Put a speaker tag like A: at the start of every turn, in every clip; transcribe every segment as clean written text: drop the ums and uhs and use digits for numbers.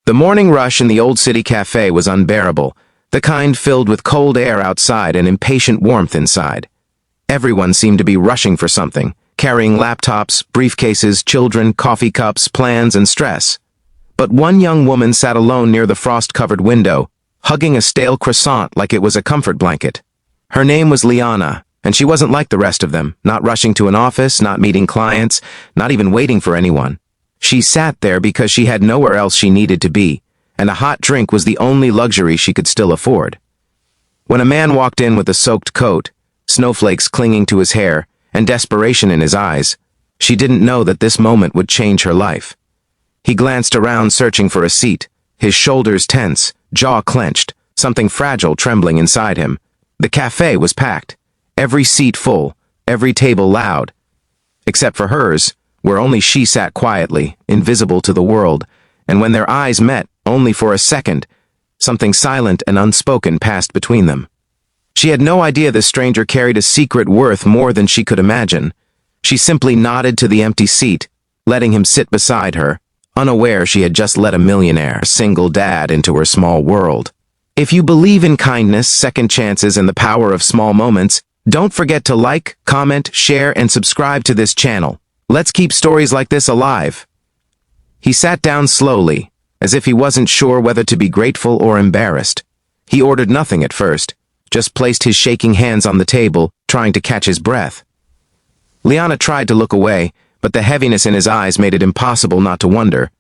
A: The morning rush in the old city cafe was unbearable, the kind filled with cold air outside and impatient warmth inside. Everyone seemed to be rushing for something, carrying laptops, briefcases, children, coffee cups, plans, and stress. But one young woman sat alone near the frost-covered window, hugging a stale croissant like it was a comfort blanket. Her name was Liana, and she wasn't like the rest of them, not rushing to an office, not meeting clients, not even waiting for anyone. She sat there because she had nowhere else she needed to be, and a hot drink was the only luxury she could still afford. When a man walked in with a soaked coat, snowflakes clinging to his hair, and desperation in his eyes, she didn't know that this moment would change her life. He glanced around searching for a seat, his shoulders tense, jaw clenched, something fragile trembling inside him. The cafe was packed, every seat full, every table loud. Except for hers, where only she sat quietly, invisible to the world, and when their eyes met, only for a second, something silent and unspoken passed between them. She had no idea this stranger carried a secret worth more than she could imagine. She simply nodded to the empty seat, letting him sit beside her, unaware she had just let a millionaire, single dad, into her small world. If you believe in kindness, second chances, and the power of small moments, don't forget to like, comment, share, and subscribe to this channel. Let's keep stories like this alive. He sat down slowly, as if he wasn't sure whether to be grateful or embarrassed. He ordered nothing at first, just placed his shaking hands on the table, trying to catch his breath. Liana tried to look away, but the heaviness in his eyes made it impossible not to wonder.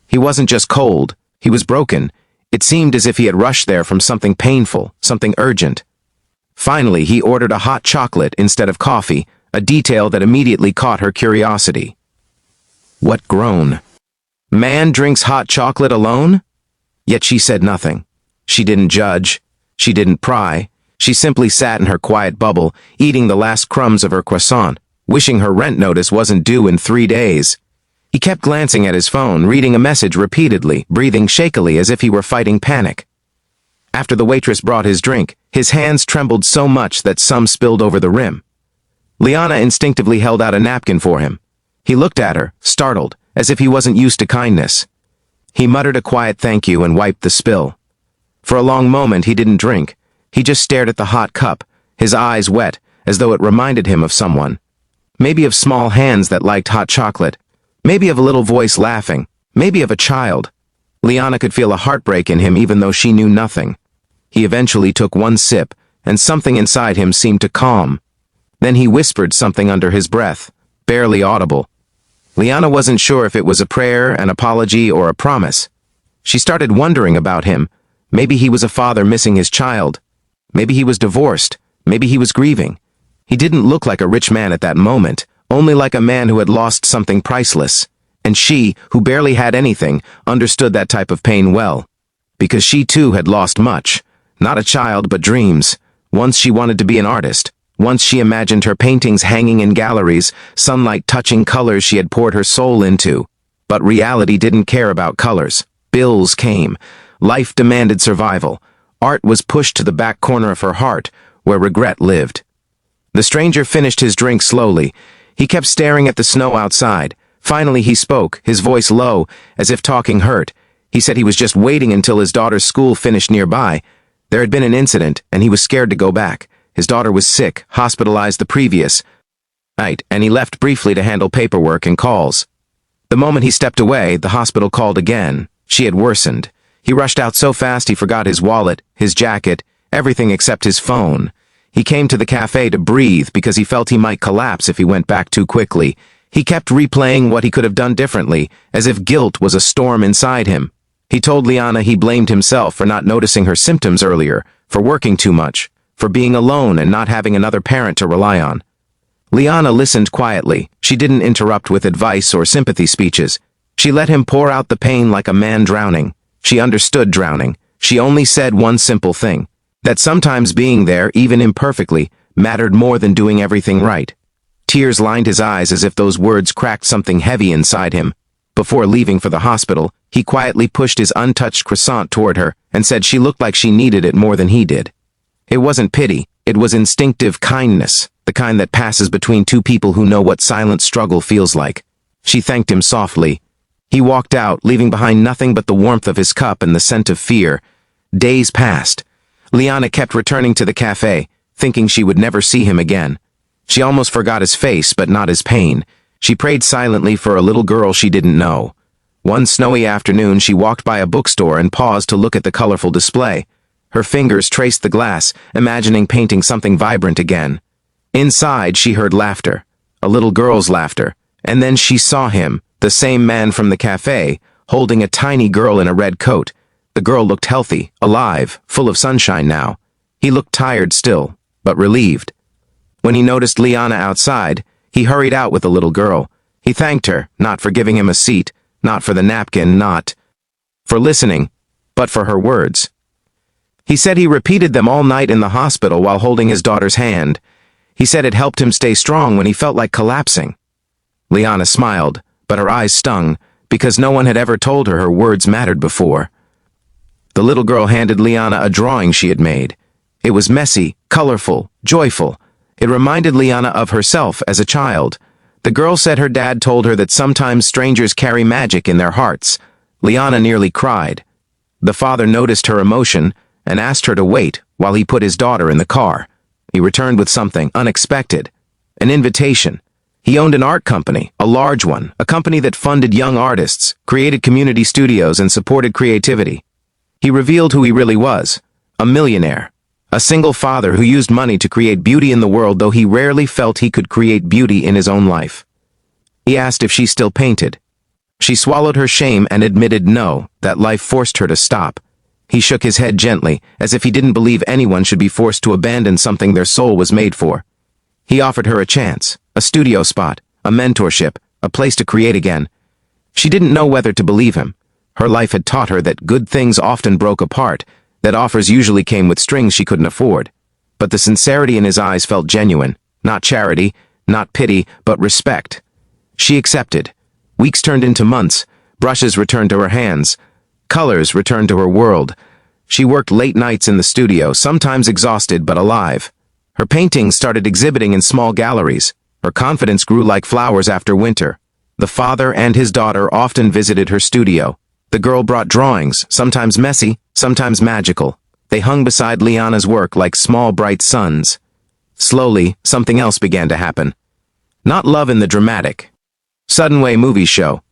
A: He wasn't just cold, he was broken. It seemed as if he had rushed there from something painful, something urgent. Finally, he ordered a hot chocolate instead of coffee, a detail that immediately caught her curiosity. What groan? Man drinks hot chocolate alone? Yet she said nothing. She didn't judge. She didn't pry. She simply sat in her quiet bubble, eating the last crumbs of her croissant, wishing her rent notice wasn't due in 3 days. He kept glancing at his phone, reading a message repeatedly, breathing shakily as if he were fighting panic. After the waitress brought his drink, his hands trembled so much that some spilled over the rim. Liana instinctively held out a napkin for him. He looked at her, startled, as if he wasn't used to kindness. He muttered a quiet thank you and wiped the spill. For a long moment he didn't drink. He just stared at the hot cup, his eyes wet, as though it reminded him of someone. Maybe of small hands that liked hot chocolate. Maybe of a little voice laughing. Maybe of a child. Liana could feel a heartbreak in him even though she knew nothing. He eventually took one sip, and something inside him seemed to calm. Then he whispered something under his breath, barely audible. Liana wasn't sure if it was a prayer, an apology, or a promise. She started wondering about him. Maybe he was a father missing his child. Maybe he was divorced. Maybe he was grieving. He didn't look like a rich man at that moment, only like a man who had lost something priceless. And she, who barely had anything, understood that type of pain well. Because she too had lost much. Not a child, but dreams. Once she wanted to be an artist. Once she imagined her paintings hanging in galleries, sunlight touching colors she had poured her soul into. But reality didn't care about colors. Bills came. Life demanded survival. Art was pushed to the back corner of her heart, where regret lived. The stranger finished his drink slowly. He kept staring at the snow outside. Finally he spoke, his voice low, as if talking hurt. He said he was just waiting until his daughter's school finished nearby. There had been an incident, and he was scared to go back. His daughter was sick, hospitalized the previous night, and he left briefly to handle paperwork and calls. The moment he stepped away, the hospital called again. She had worsened. He rushed out so fast he forgot his wallet, his jacket, everything except his phone. He came to the cafe to breathe because he felt he might collapse if he went back too quickly. He kept replaying what he could have done differently, as if guilt was a storm inside him. He told Liana he blamed himself for not noticing her symptoms earlier, for working too much, for being alone and not having another parent to rely on. Liana listened quietly. She didn't interrupt with advice or sympathy speeches. She let him pour out the pain like a man drowning. She understood drowning. She only said one simple thing, that sometimes being there, even imperfectly, mattered more than doing everything right. Tears lined his eyes as if those words cracked something heavy inside him. Before leaving for the hospital, he quietly pushed his untouched croissant toward her and said she looked like she needed it more than he did. It wasn't pity, it was instinctive kindness, the kind that passes between two people who know what silent struggle feels like. She thanked him softly. He walked out, leaving behind nothing but the warmth of his cup and the scent of fear. Days passed. Liana kept returning to the cafe, thinking she would never see him again. She almost forgot his face, but not his pain. She prayed silently for a little girl she didn't know. One snowy afternoon, she walked by a bookstore and paused to look at the colorful display. Her fingers traced the glass, imagining painting something vibrant again. Inside, she heard laughter, a little girl's laughter, and then she saw him, the same man from the cafe, holding a tiny girl in a red coat. The girl looked healthy, alive, full of sunshine now. He looked tired still, but relieved. When he noticed Liana outside, he hurried out with the little girl. He thanked her, not for giving him a seat, not for the napkin, not for listening, but for her words. He said he repeated them all night in the hospital while holding his daughter's hand. He said it helped him stay strong when he felt like collapsing. Liana smiled, but her eyes stung, because no one had ever told her her words mattered before. The little girl handed Liana a drawing she had made. It was messy, colorful, joyful. It reminded Liana of herself as a child. The girl said her dad told her that sometimes strangers carry magic in their hearts. Liana nearly cried. The father noticed her emotion and asked her to wait while he put his daughter in the car. He returned with something unexpected, an invitation. He owned an art company, a large one, a company that funded young artists, created community studios, and supported creativity. He revealed who he really was, a millionaire, a single father who used money to create beauty in the world, though he rarely felt he could create beauty in his own life. He asked if she still painted. She swallowed her shame and admitted no, that life forced her to stop. He shook his head gently, as if he didn't believe anyone should be forced to abandon something their soul was made for. He offered her a chance, a studio spot, a mentorship, a place to create again. She didn't know whether to believe him. Her life had taught her that good things often broke apart, that offers usually came with strings she couldn't afford. But the sincerity in his eyes felt genuine, not charity, not pity, but respect. She accepted. Weeks turned into months. Brushes returned to her hands. Colors returned to her world. She worked late nights in the studio, sometimes exhausted but alive. Her paintings started exhibiting in small galleries. Her confidence grew like flowers after winter. The father and his daughter often visited her studio. The girl brought drawings, sometimes messy, sometimes magical. They hung beside Liana's work like small bright suns. Slowly, something else began to happen. Not love in the dramatic, sudden way movies show,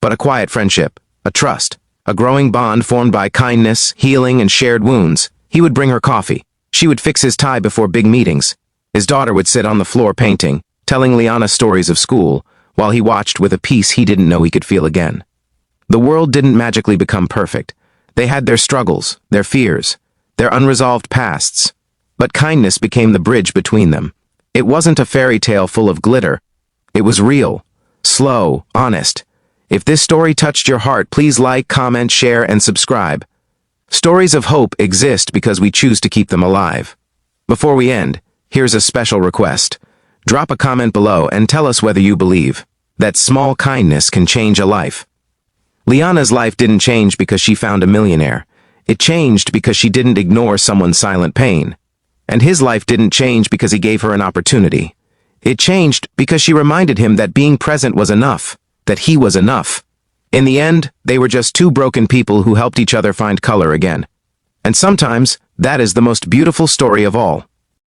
A: but a quiet friendship, a trust, a growing bond formed by kindness, healing, and shared wounds. He would bring her coffee. She would fix his tie before big meetings. His daughter would sit on the floor painting, telling Liana stories of school, while he watched with a peace he didn't know he could feel again. The world didn't magically become perfect. They had their struggles, their fears, their unresolved pasts. But kindness became the bridge between them. It wasn't a fairy tale full of glitter. It was real, slow, honest. If this story touched your heart, please like, comment, share, and subscribe. Stories of hope exist because we choose to keep them alive. Before we end, here's a special request. Drop a comment below and tell us whether you believe that small kindness can change a life. Liana's life didn't change because she found a millionaire. It changed because she didn't ignore someone's silent pain. And his life didn't change because he gave her an opportunity. It changed because she reminded him that being present was enough, that he was enough. In the end, they were just two broken people who helped each other find color again. And sometimes, that is the most beautiful story of all.